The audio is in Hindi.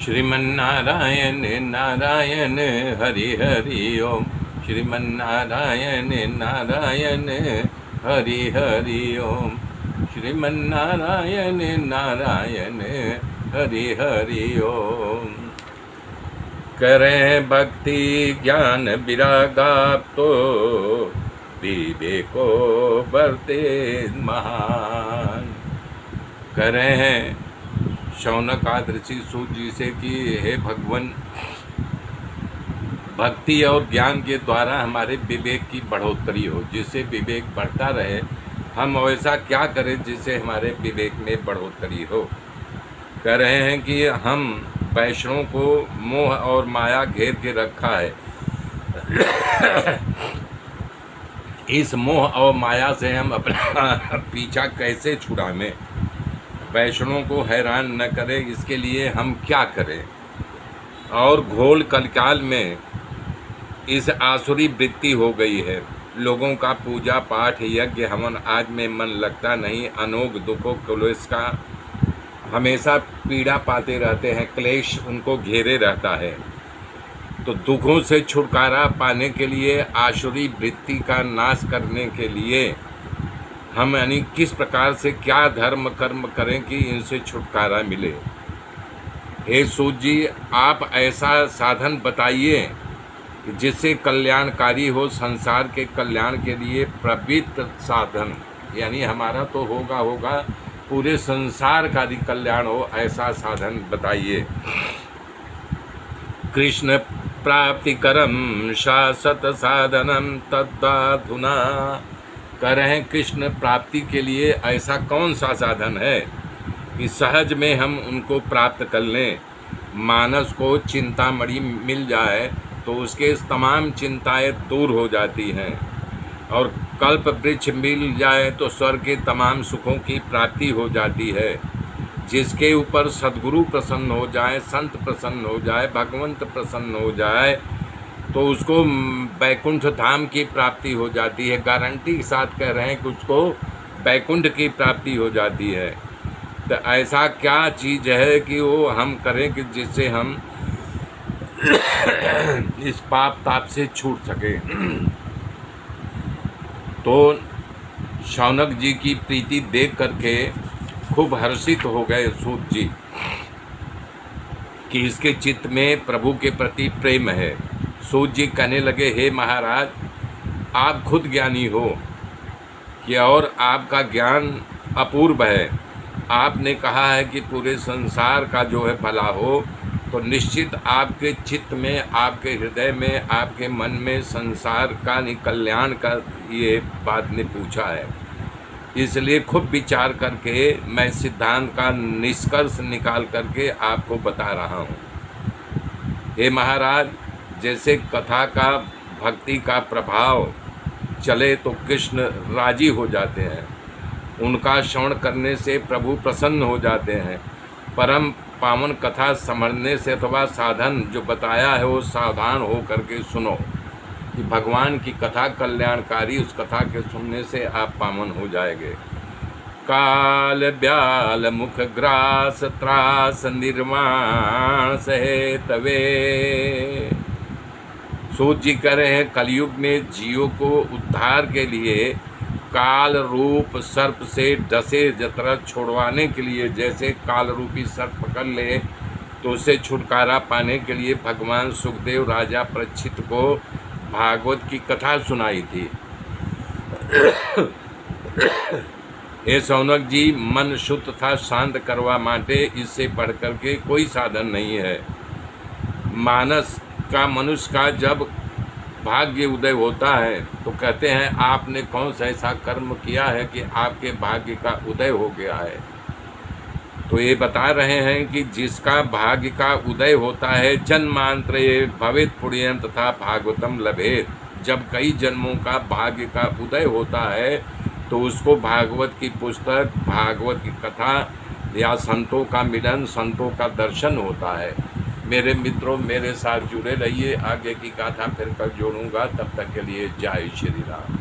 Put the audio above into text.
श्रीमन्नारायण नारायण हरि हरि ओम। श्रीमन्नारायण नारायण हरि हरि ओम। श्रीमन्नारायण नारायण हरि हरि ओम। करें भक्ति ज्ञान विरागाप तो विवेको बरते महान। करें शौनक ऋषि सूत जी से कि हे भगवान, भक्ति और ज्ञान के द्वारा हमारे विवेक की बढ़ोतरी हो, जिससे विवेक बढ़ता रहे। हम ऐसा क्या करें जिससे हमारे विवेक में बढ़ोतरी हो। कह रहे हैं कि हम वैष्णवों को मोह और माया घेर के रखा है। इस मोह और माया से हम अपना पीछा कैसे छुड़ावें, वैष्णवों को हैरान न करें, इसके लिए हम क्या करें। और घोल कलकाल में इस आसुरी वृत्ति हो गई है। लोगों का पूजा पाठ यज्ञ हवन आज में मन लगता नहीं। अनोख दुखों क्लेश का हमेशा पीड़ा पाते रहते हैं, क्लेश उनको घेरे रहता है। तो दुखों से छुटकारा पाने के लिए, आसुरी वृत्ति का नाश करने के लिए हम यानी किस प्रकार से क्या धर्म कर्म करें कि इनसे छुटकारा मिले। हे सूत जी, आप ऐसा साधन बताइए जिससे कल्याणकारी हो, संसार के कल्याण के लिए प्रवृत्त साधन, यानी हमारा तो होगा पूरे संसार का भी कल्याण हो, ऐसा साधन बताइए। कृष्ण प्राप्तिकरम शाश्वत साधनम तद्धाधुना। कह रहे हैं कृष्ण प्राप्ति के लिए ऐसा कौन सा साधन है कि सहज में हम उनको प्राप्त कर लें। मानस को चिंतामणि मिल जाए तो उसके तमाम चिंताएं दूर हो जाती हैं, और कल्प वृक्ष मिल जाए तो स्वर्ग के तमाम सुखों की प्राप्ति हो जाती है। जिसके ऊपर सद्गुरु प्रसन्न हो जाए, संत प्रसन्न हो जाए, भगवंत प्रसन्न हो जाए तो उसको बैकुंठ धाम की प्राप्ति हो जाती है। गारंटी के साथ कह रहे हैं कि उसको बैकुंठ की प्राप्ति हो जाती है। तो ऐसा क्या चीज़ है कि वो हम करें कि जिससे हम इस पाप ताप से छूट सके। तो शौनक जी की प्रीति देख करके खूब हर्षित हो गए सूत जी कि इसके चित्त में प्रभु के प्रति प्रेम है। सूत जी कहने लगे, हे महाराज, आप खुद ज्ञानी हो कि और आपका ज्ञान अपूर्व है। आपने कहा है कि पूरे संसार का जो है भला हो, तो निश्चित आपके चित्त में, आपके हृदय में, आपके मन में संसार का कल्याण का ये बात ने पूछा है। इसलिए खूब विचार करके मैं सिद्धांत का निष्कर्ष निकाल करके आपको बता रहा हूँ। हे महाराज, जैसे कथा का भक्ति का प्रभाव चले तो कृष्ण राजी हो जाते हैं, उनका श्रवण करने से प्रभु प्रसन्न हो जाते हैं। परम पावन कथा समझने से अथवा साधन जो बताया है वो सावधान हो करके सुनो कि भगवान की कथा कल्याणकारी, उस कथा के सुनने से आप पावन हो जाएंगे। काल ब्याल मुख ग्रास त्रास निर्वाण सहे तवे। सूत जी कह रहे हैं कलयुग में जीवों को उद्धार के लिए काल रूप सर्प से डसे जतरा छोड़वाने के लिए, जैसे काल रूपी सर्प पकड़ ले तो उससे छुटकारा पाने के लिए भगवान सुखदेव राजा परीक्षित को भागवत की कथा सुनाई थी। हे शौनक जी, मन शुद्ध था शांत करवा माटे इससे बढ़कर के कोई साधन नहीं है। मानस का मनुष्य का जब भाग्य उदय होता है तो कहते हैं आपने कौन सा ऐसा कर्म किया है कि आपके भाग्य का उदय हो गया है। तो ये बता रहे हैं कि जिसका भाग्य का उदय होता है, जन्मांतरे भवेत पुण्यं तथा भागवतम लभेत। जब कई जन्मों का भाग्य का उदय होता है तो उसको भागवत की पुस्तक, भागवत की कथा या संतों का मिलन, संतों का दर्शन होता है। मेरे मित्रों, मेरे साथ जुड़े रहिए। आगे की गाथा फिर कल जोड़ूंगा। तब तक के लिए जय श्री राम।